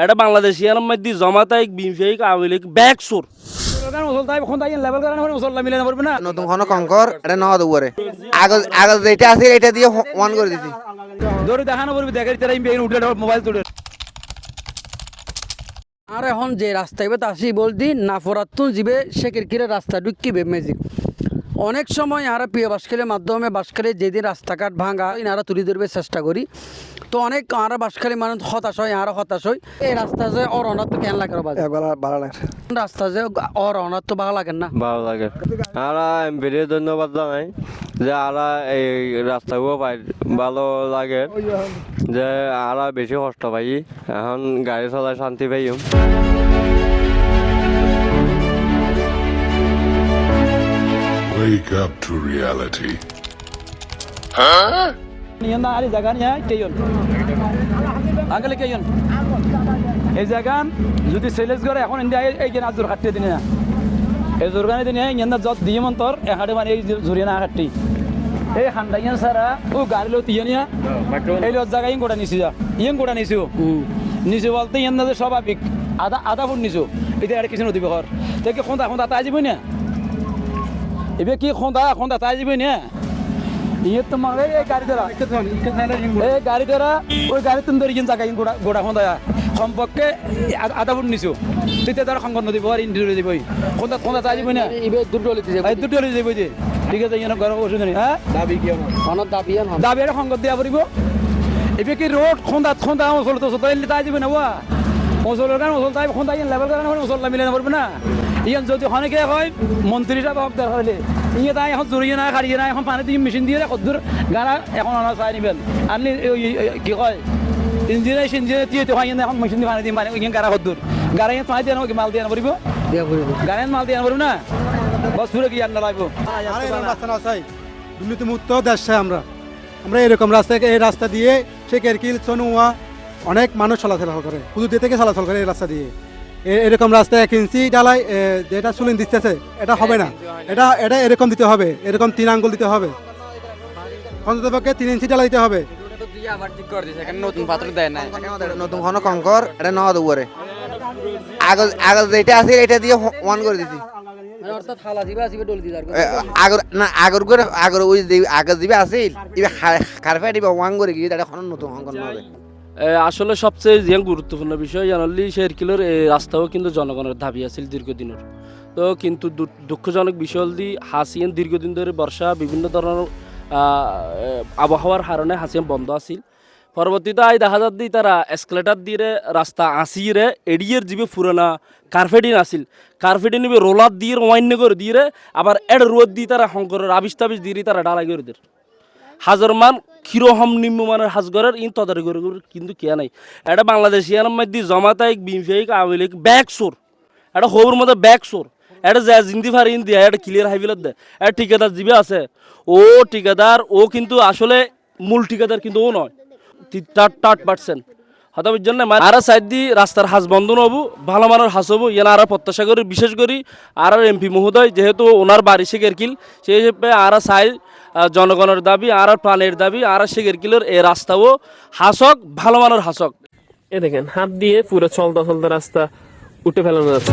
এটা বাংলাদেশিয়ার মধ্যে জমাতাই BNP Awami League back সোর নতুন কোনো কঙ্কর এটা ন দুয়ারে আগে যেটা আছে এটা দিয়ে অন করে দিছি আর এখন যে রাস্তায় আসি বলদি নাফরাতুন জিবে শেখের কিরে রাস্তা ঢুকিবে ম্যাজিক অনেক সময় আর প্রিয় বাসখালীর মাধ্যমে বাসখালী যেদিন রাস্তাঘাট ভাঙা ইনারা তুলে ধরবে চেষ্টা করি তো অনেক আর বাসখালী মানুষ হতাশ হয় আর হতাশ হয় এই রাস্তা যে অরণার তো কেন লাগে ভালো লাগে রাস্তা যে অরণার তো ভালো লাগে না ভালো লাগে আমরা এমপিকে ধন্যবাদ জানাই যে আরা এই রাস্তাগুলো পাই ভালো লাগে যে আরা বেশি কষ্ট পাই এখন গাড়ি চলায় শান্তি পাই Wake up to reality. এই জায়গান যদি সেলেস করে এখন ইন্ডিয়া এই যে আজর কাটতে দিনে না এই জোরগানে দিনে ইন্না যত দিয়ে মন্তর এখানে মানে এই জুরিয়া না কাটতি এই খান্ডাইয়ান সারা ও গাড়ি লো তিয়ানিয়া এই লো জায়গা ইন গোটা নিছি যা ইন গোটা নিছিও নিছি বলতে ইন্না যে স্বাভাবিক আধা ফুট নিছো এটা আর কিছু নদী বহর দেখে খোঁদা খোঁদা তাই যাবই না এবে কি খোঁদা তাই যাবই না ইয়ে তো মানে এই গাড়ি দ্বারা ওই গাড়ি তুমি ধরে জায়গা গোটা খোঁদা সম্পর্কে আধা ফুট নিছো তেতিয়া তার সংকট নদী বহর ইন্ডিয়া যাবই খোঁদা তাই যাবই না এবে দুটো লিতে যাবে দুটো যাবই যে ঠিক আছে ইয়ে ঘর অসুবিধা নেই হ্যাঁ দাবি আর সংকট দিয়া পড়ব এবে কি রোড খোঁদা অঞ্চল তো তাই যাবে না ওয়া অঞ্চলের কারণে অঞ্চল তাই খোঁদা ইয়ে লেভেল কারণে অঞ্চলটা মিলে পারবে না ইয়ান যদি অনেকে হয় মন্ত্রী সাহেব হক দরকার হলে ইয়ে তাই এখন জড়িয়ে না কাড়িয়ে না এখন পানি দিয়ে মেশিন দিয়ে কদ্দুর গাড়া এখন আনা চাই নিবেন আনলি কি কয় ইঞ্জিনিয়ার দিয়ে তো হয় এখন মেশিন দিয়ে পানি দিয়ে মানে ইয়ে গাড়া কদ্দুর গাড়া ইয়ে পানি দিয়ে না মাল দিয়ে না পড়ব গাড়ি মাল দিয়ে না পড়ব না বস পুরো কি আন্না লাগবো দুর্নীতিমুক্ত দেশ চাই আমরা এরকম রাস্তায় এই রাস্তা দিয়ে শেখেরকিল চনুয়া অনেক মানুষ চলাচল করে পুজো থেকে চলাচল করে এই রাস্তা দিয়ে এরকম রাস্তা 1 ইঞ্চি ডালাই যেটা চুলিন দিতেছে এটা হবে না এটা এরকম দিতে হবে এরকম 3 আঙ্গুল দিতে হবে অন্ততপক্ষে 3 ইঞ্চি ডালাই দিতে হবে নতুন কোনো কঙ্কর এটা ন দুয়ারে আগে যেটা আছে এটা দিয়ে অন করে দিছি অর্থাৎ হালা জিবে আসিবে ডল দিদার আগর ওই আগে দিবে আছে ইবে কারফে দিবে ওয়াং করে গিয়ে এটা কোনো নতুন কঙ্কর হবে আসলে সবচেয়ে যে গুরুত্বপূর্ণ বিষয় জানালি শেরকিলের এই রাস্তাও কিন্তু জনগণের দাবি আছিল দীর্ঘদিনের তো কিন্তু দুঃখজনক বিষয় হল হাসিয়ান দীর্ঘদিন ধরে বর্ষা বিভিন্ন ধরনের আবহাওয়ার কারণে হাসিয়ান বন্ধ আছিল পরবর্তীতে দেখা যাত তারা এসকেলেটার দিয়ে রাস্তা আসিয়ে এড়িয়ে যাবে পুরানা কার্পেটিন আসিল কার্পেটিন নিবে রোলার দিয়ে ওয়াইন্য করে দিয়ে আবার এড রোদ দিয়ে তারা শঙ্করের আবিষ তাবিষ দিয়ে তারা ডালাই করে দেয় হাজার মান কিরকম নিম্নমানের হাজগরের ইন তদারি করে কিন্তু কে নাই এটা বাংলাদেশিয়ার মধ্যে জমাতাই বিএনপি আওয়ামী লীগ ব্যাক সোর এটা হবুর মধ্যে ব্যাক সোর এটা যা জিন্দি ফারি ইন দিয়ে এটা ক্লিয়ার হাইভিলত দেয় এটা ঠিকাদার জিবে আছে ও ঠিকাদার ও কিন্তু আসলে মূল ঠিকাদার কিন্তু ও নয় 30% হয়তো জন্য আর সাইড দিয়ে রাস্তার হাজ বন্ধ হবো ভালো মানের হাস হবো ইয়ান আর প্রত্যাশা করি বিশেষ করে আর এমপি মহোদয় যেহেতু ওনার বাড়ি শেখেরকিল সেই হিসেবে আর সাইড জনগণের দাবি আর প্রাণের দাবি আর শেখেরকিলের এই রাস্তাও হাসক ভালো মানের হাসক এ দেখেন হাত দিয়ে পুরো চলতে রাস্তা উঠে ফেলানো যাচ্ছে